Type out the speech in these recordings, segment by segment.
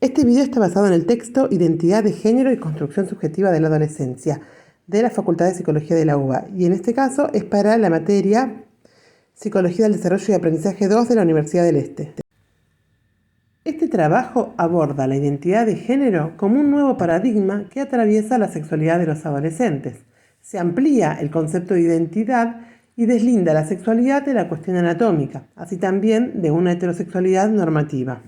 Este video está basado en el texto Identidad de Género y Construcción Subjetiva de la Adolescencia, de la Facultad de Psicología de la UBA, y en este caso es para la materia Psicología del Desarrollo y Aprendizaje 2 de la Universidad del Este. Este trabajo aborda la identidad de género como un nuevo paradigma que atraviesa la sexualidad de los adolescentes. Se amplía el concepto de identidad y deslinda la sexualidad de la cuestión anatómica, así también de una heterosexualidad normativa.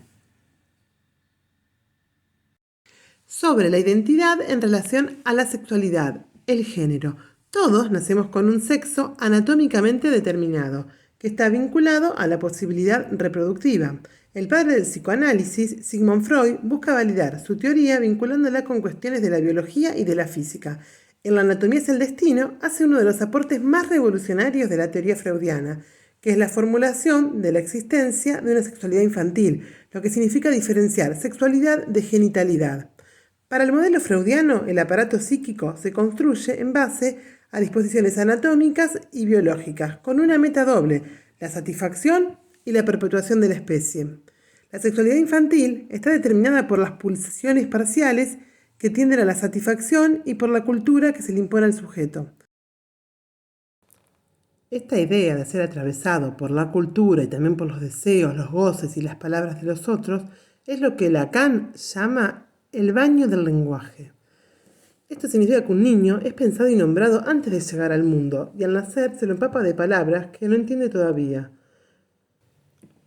Sobre la identidad en relación a la sexualidad, el género. Todos nacemos con un sexo anatómicamente determinado, que está vinculado a la posibilidad reproductiva. El padre del psicoanálisis, Sigmund Freud, busca validar su teoría vinculándola con cuestiones de la biología y de la física. En La anatomía es el destino hace uno de los aportes más revolucionarios de la teoría freudiana, que es la formulación de la existencia de una sexualidad infantil, lo que significa diferenciar sexualidad de genitalidad. Para el modelo freudiano, el aparato psíquico se construye en base a disposiciones anatómicas y biológicas, con una meta doble, la satisfacción y la perpetuación de la especie. La sexualidad infantil está determinada por las pulsaciones parciales que tienden a la satisfacción y por la cultura que se le impone al sujeto. Esta idea de ser atravesado por la cultura y también por los deseos, los goces y las palabras de los otros es lo que Lacan llama el baño del lenguaje. Esto significa que un niño es pensado y nombrado antes de llegar al mundo, y al nacer se lo empapa de palabras que no entiende todavía.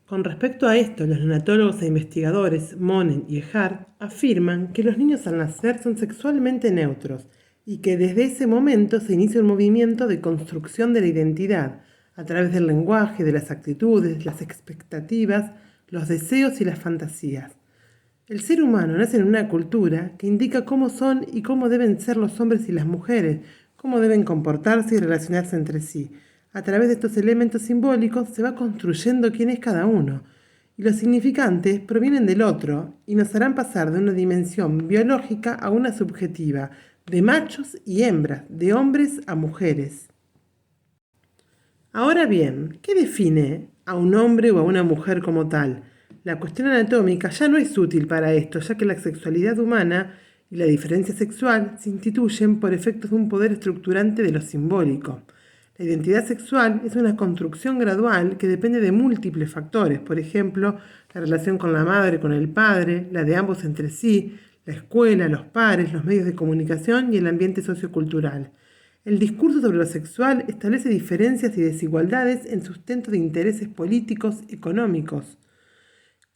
Con respecto a esto, los neonatólogos e investigadores Monen y Ehart afirman que los niños al nacer son sexualmente neutros y que desde ese momento se inicia un movimiento de construcción de la identidad a través del lenguaje, de las actitudes, las expectativas, los deseos y las fantasías. El ser humano nace en una cultura que indica cómo son y cómo deben ser los hombres y las mujeres, cómo deben comportarse y relacionarse entre sí. A través de estos elementos simbólicos se va construyendo quién es cada uno, y los significantes provienen del otro y nos harán pasar de una dimensión biológica a una subjetiva, de machos y hembras, de hombres a mujeres. Ahora bien, ¿qué define a un hombre o a una mujer como tal? La cuestión anatómica ya no es útil para esto, ya que la sexualidad humana y la diferencia sexual se instituyen por efectos de un poder estructurante de lo simbólico. La identidad sexual es una construcción gradual que depende de múltiples factores, por ejemplo, la relación con la madre, con el padre, la de ambos entre sí, la escuela, los pares, los medios de comunicación y el ambiente sociocultural. El discurso sobre lo sexual establece diferencias y desigualdades en sustento de intereses políticos, económicos,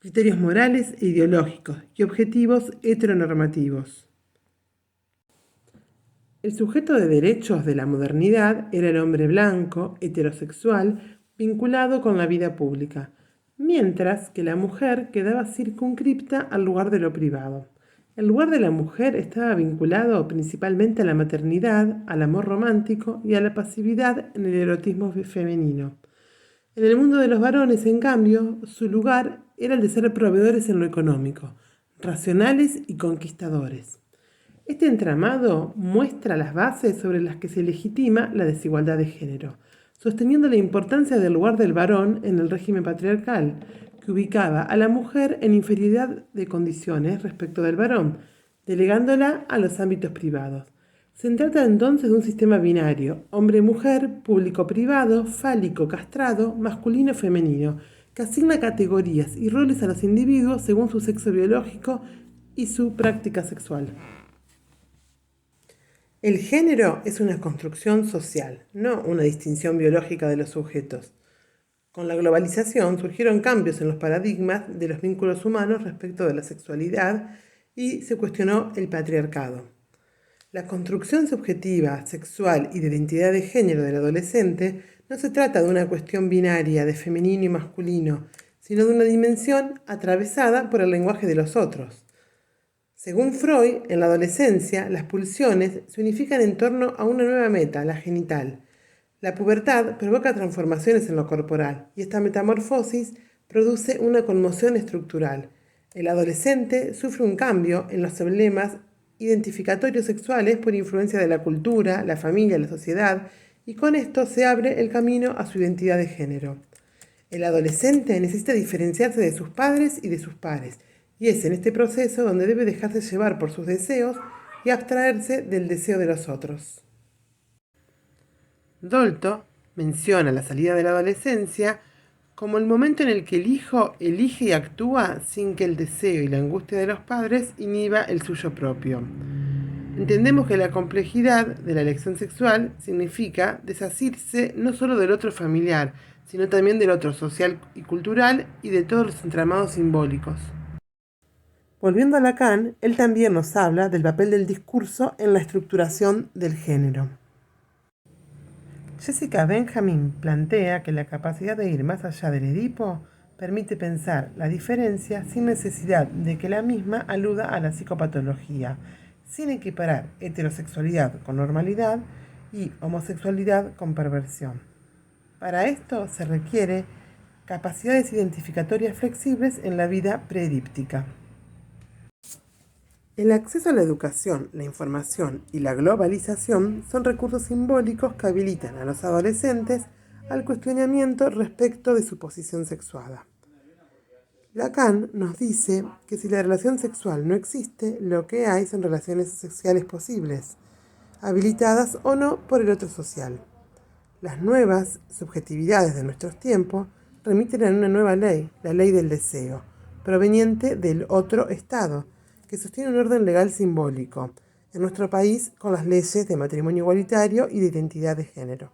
criterios morales e ideológicos y objetivos heteronormativos. El sujeto de derechos de la modernidad era el hombre blanco, heterosexual, vinculado con la vida pública, mientras que la mujer quedaba circunscripta al lugar de lo privado. El lugar de la mujer estaba vinculado principalmente a la maternidad, al amor romántico y a la pasividad en el erotismo femenino. En el mundo de los varones, en cambio, su lugar era el de ser proveedores en lo económico, racionales y conquistadores. Este entramado muestra las bases sobre las que se legitima la desigualdad de género, sosteniendo la importancia del lugar del varón en el régimen patriarcal, que ubicaba a la mujer en inferioridad de condiciones respecto del varón, delegándola a los ámbitos privados. Se trata entonces de un sistema binario, hombre-mujer, público-privado, fálico-castrado, masculino-femenino, que asigna categorías y roles a los individuos según su sexo biológico y su práctica sexual. El género es una construcción social, no una distinción biológica de los sujetos. Con la globalización surgieron cambios en los paradigmas de los vínculos humanos respecto de la sexualidad y se cuestionó el patriarcado. La construcción subjetiva, sexual y de identidad de género del adolescente no se trata de una cuestión binaria de femenino y masculino, sino de una dimensión atravesada por el lenguaje de los otros. Según Freud, en la adolescencia, las pulsiones se unifican en torno a una nueva meta, la genital. La pubertad provoca transformaciones en lo corporal y esta metamorfosis produce una conmoción estructural. El adolescente sufre un cambio en los emblemas identificatorios sexuales por influencia de la cultura, la familia, la sociedad, y con esto se abre el camino a su identidad de género. El adolescente necesita diferenciarse de sus padres y de sus pares, y es en este proceso donde debe dejarse llevar por sus deseos y abstraerse del deseo de los otros. Dolto menciona la salida de la adolescencia como el momento en el que el hijo elige y actúa sin que el deseo y la angustia de los padres inhiba el suyo propio. Entendemos que la complejidad de la elección sexual significa desasirse no solo del otro familiar, sino también del otro social y cultural y de todos los entramados simbólicos. Volviendo a Lacan, él también nos habla del papel del discurso en la estructuración del género. Jessica Benjamin plantea que la capacidad de ir más allá del Edipo permite pensar la diferencia sin necesidad de que la misma aluda a la psicopatología, sin equiparar heterosexualidad con normalidad y homosexualidad con perversión. Para esto se requiere capacidades identificatorias flexibles en la vida preedíptica. El acceso a la educación, la información y la globalización son recursos simbólicos que habilitan a los adolescentes al cuestionamiento respecto de su posición sexuada. Lacan nos dice que si la relación sexual no existe, lo que hay son relaciones sociales posibles, habilitadas o no por el otro social. Las nuevas subjetividades de nuestros tiempos remiten a una nueva ley, la ley del deseo, proveniente del otro Estado, que sostiene un orden legal simbólico, en nuestro país con las leyes de matrimonio igualitario y de identidad de género.